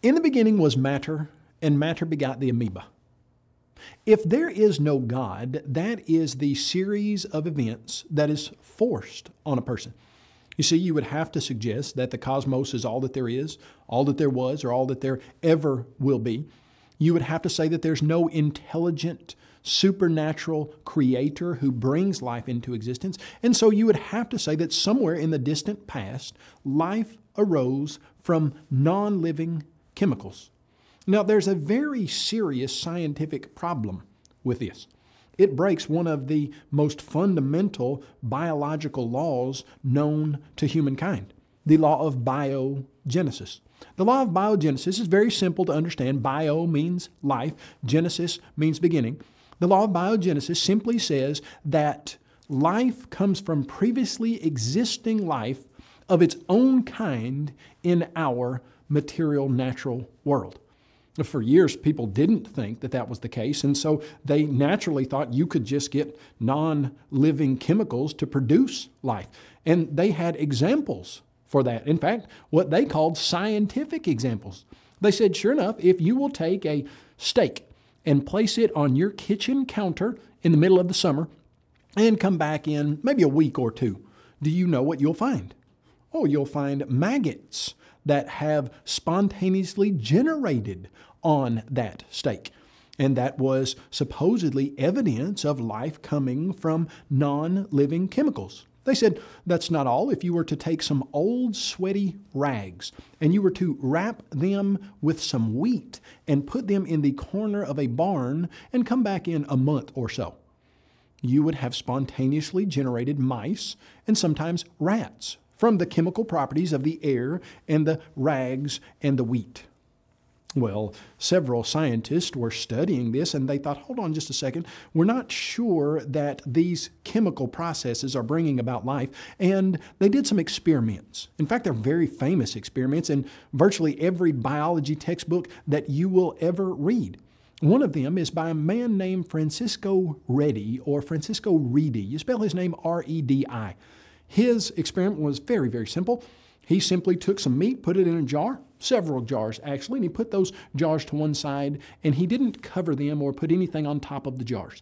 In the beginning was matter, and matter begot the amoeba. If there is no God, that is the series of events that is forced on a person. You see, you would have to suggest that the cosmos is all that there is, all that there was, or all that there ever will be. You would have to say that there's no intelligent, supernatural creator who brings life into existence. And so you would have to say that somewhere in the distant past, life arose from non-living chemicals. Now, there's a very serious scientific problem with this. It breaks one of the most fundamental biological laws known to humankind, the law of biogenesis. The law of biogenesis is very simple to understand. Bio means life. Genesis means beginning. The law of biogenesis simply says that life comes from previously existing life of its own kind in our material, natural world. For years, people didn't think that that was the case, and so they naturally thought you could just get non-living chemicals to produce life. And they had examples for that. In fact, what they called scientific examples. They said, sure enough, if you will take a steak and place it on your kitchen counter in the middle of the summer and come back in maybe a week or two, do you know what you'll find? Oh, you'll find maggots that have spontaneously generated on that steak. And that was supposedly evidence of life coming from non-living chemicals. They said, that's not all. If you were to take some old sweaty rags and you were to wrap them with some wheat and put them in the corner of a barn and come back in a month or so, you would have spontaneously generated mice and sometimes rats from the chemical properties of the air and the rags and the wheat. Well, several scientists were studying this and they thought, hold on just a second, we're not sure that these chemical processes are bringing about life. And they did some experiments. In fact, they're very famous experiments in virtually every biology textbook that you will ever read. One of them is by a man named Francisco Redi, or Francisco Redi. You spell his name R-E-D-I. His experiment was very, very simple. He simply took some meat, put it in a jar, several jars actually, and he put those jars to one side, and he didn't cover them or put anything on top of the jars.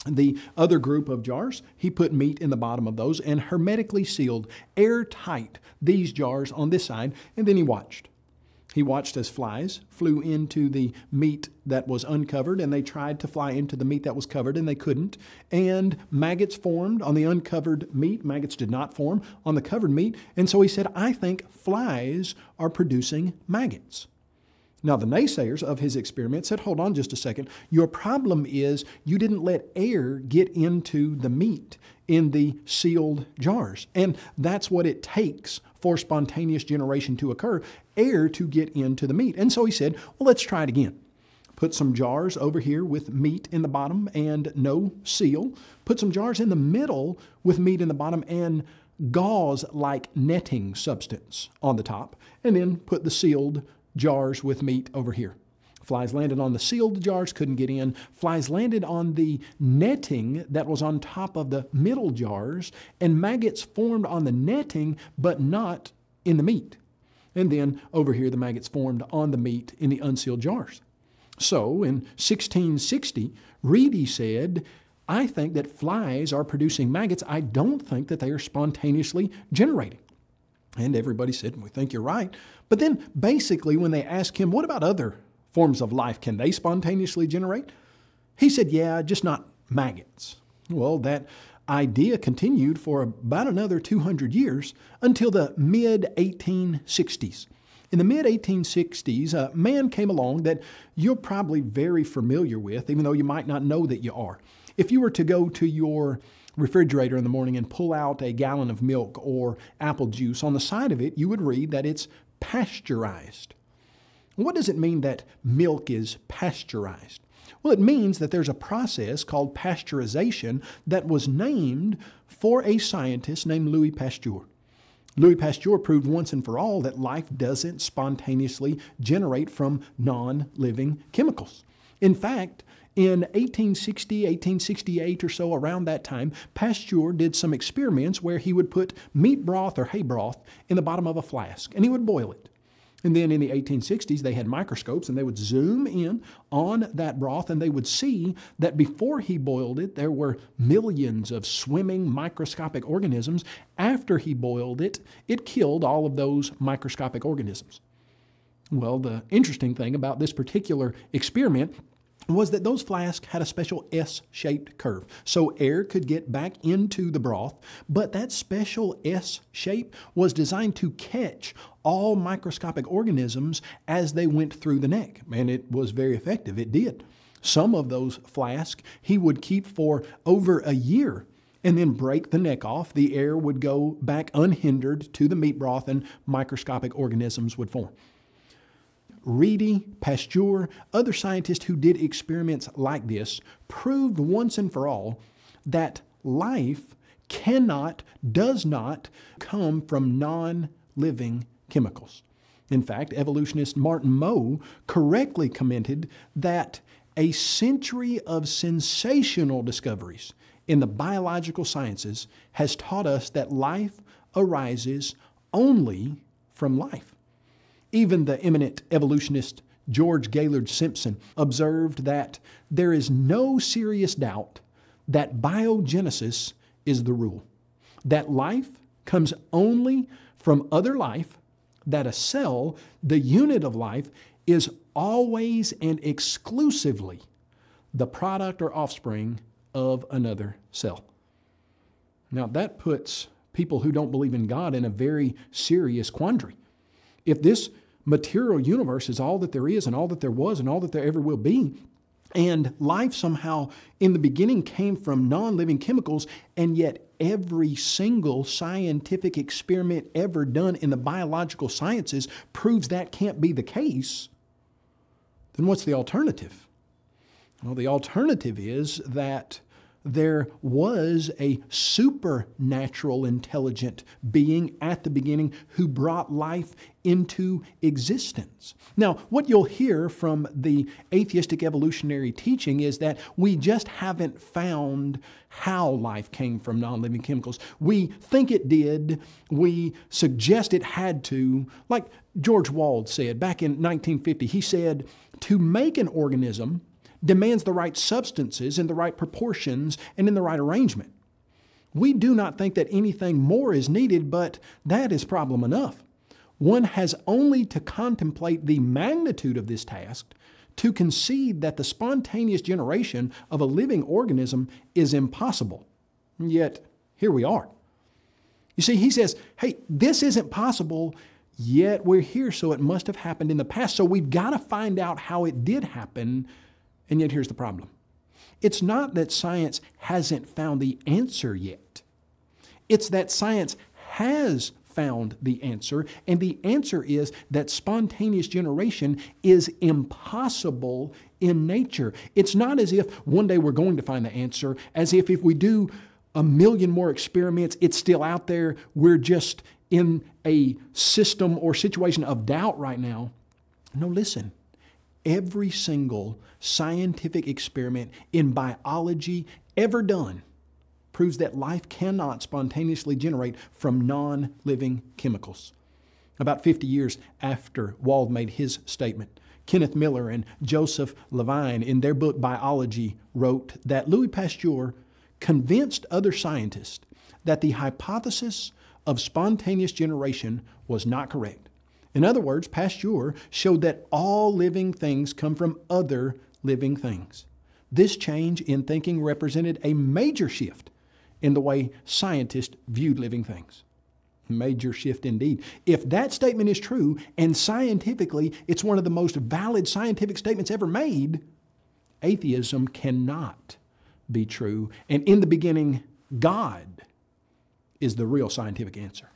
The other group of jars, he put meat in the bottom of those and hermetically sealed, airtight, these jars on this side, and then he watched. He watched as flies flew into the meat that was uncovered, and they tried to fly into the meat that was covered, and they couldn't. And maggots formed on the uncovered meat. Maggots did not form on the covered meat. And so he said, I think flies are producing maggots. Now, the naysayers of his experiment said, hold on just a second. Your problem is you didn't let air get into the meat in the sealed jars. And that's what it takes for spontaneous generation to occur, air to get into the meat. And so he said, well, let's try it again. Put some jars over here with meat in the bottom and no seal. Put some jars in the middle with meat in the bottom and gauze-like netting substance on the top. And then put the sealed jars with meat over here. Flies landed on the sealed jars, couldn't get in. Flies landed on the netting that was on top of the middle jars, and maggots formed on the netting, but not in the meat. And then over here, the maggots formed on the meat in the unsealed jars. So in 1660, Redi said, I think that flies are producing maggots. I don't think that they are spontaneously generating. And everybody said, we think you're right. But then basically when they asked him, what about other forms of life? Can they spontaneously generate? He said, yeah, just not maggots. Well, that idea continued for about another 200 years until the mid-1860s. In the mid-1860s, a man came along that you're probably very familiar with, even though you might not know that you are. If you were to go to your refrigerator in the morning and pull out a gallon of milk or apple juice, on the side of it, you would read that it's pasteurized. What does it mean that milk is pasteurized? Well, it means that there's a process called pasteurization that was named for a scientist named Louis Pasteur. Louis Pasteur proved once and for all that life doesn't spontaneously generate from non-living chemicals. In fact, in 1860, 1868 or so, around that time, Pasteur did some experiments where he would put meat broth or hay broth in the bottom of a flask, and he would boil it. And then in the 1860s, they had microscopes, and they would zoom in on that broth, and they would see that before he boiled it, there were millions of swimming microscopic organisms. After he boiled it, it killed all of those microscopic organisms. Well, the interesting thing about this particular experiment was that those flasks had a special S-shaped curve. So air could get back into the broth, but that special S shape was designed to catch all microscopic organisms as they went through the neck. And it was very effective. It did. Some of those flasks he would keep for over a year and then break the neck off. The air would go back unhindered to the meat broth and microscopic organisms would form. Reedy, Pasteur, other scientists who did experiments like this proved once and for all that life does not come from non-living chemicals. In fact, evolutionist Martin Moe correctly commented that a century of sensational discoveries in the biological sciences has taught us that life arises only from life. Even the eminent evolutionist George Gaylord Simpson observed that there is no serious doubt that biogenesis is the rule, that life comes only from other life, that a cell, the unit of life, is always and exclusively the product or offspring of another cell. Now that puts people who don't believe in God in a very serious quandary. If this material universe is all that there is and all that there was and all that there ever will be, and life somehow in the beginning came from non-living chemicals, and yet every single scientific experiment ever done in the biological sciences proves that can't be the case, then what's the alternative? Well, the alternative is that there was a supernatural intelligent being at the beginning who brought life into existence. Now, what you'll hear from the atheistic evolutionary teaching is that we just haven't found how life came from non-living chemicals. We think it did. We suggest it had to. Like George Wald said back in 1950, he said, to make an organism demands the right substances in the right proportions and in the right arrangement. We do not think that anything more is needed, but that is problem enough. One has only to contemplate the magnitude of this task to concede that the spontaneous generation of a living organism is impossible. Yet, here we are. You see, he says, hey, this isn't possible, yet we're here, so it must have happened in the past. So we've got to find out how it did happen. And yet here's the problem. It's not that science hasn't found the answer yet. It's that science has found the answer, and the answer is that spontaneous generation is impossible in nature. It's not as if one day we're going to find the answer, as if we do a million more experiments, it's still out there. We're just in a system or situation of doubt right now. No, listen. Every single scientific experiment in biology ever done proves that life cannot spontaneously generate from non-living chemicals. About 50 years after Wald made his statement, Kenneth Miller and Joseph Levine, in their book Biology, wrote that Louis Pasteur convinced other scientists that the hypothesis of spontaneous generation was not correct. In other words, Pasteur showed that all living things come from other living things. This change in thinking represented a major shift in the way scientists viewed living things. Major shift indeed. If that statement is true, and scientifically it's one of the most valid scientific statements ever made, atheism cannot be true. And in the beginning, God is the real scientific answer.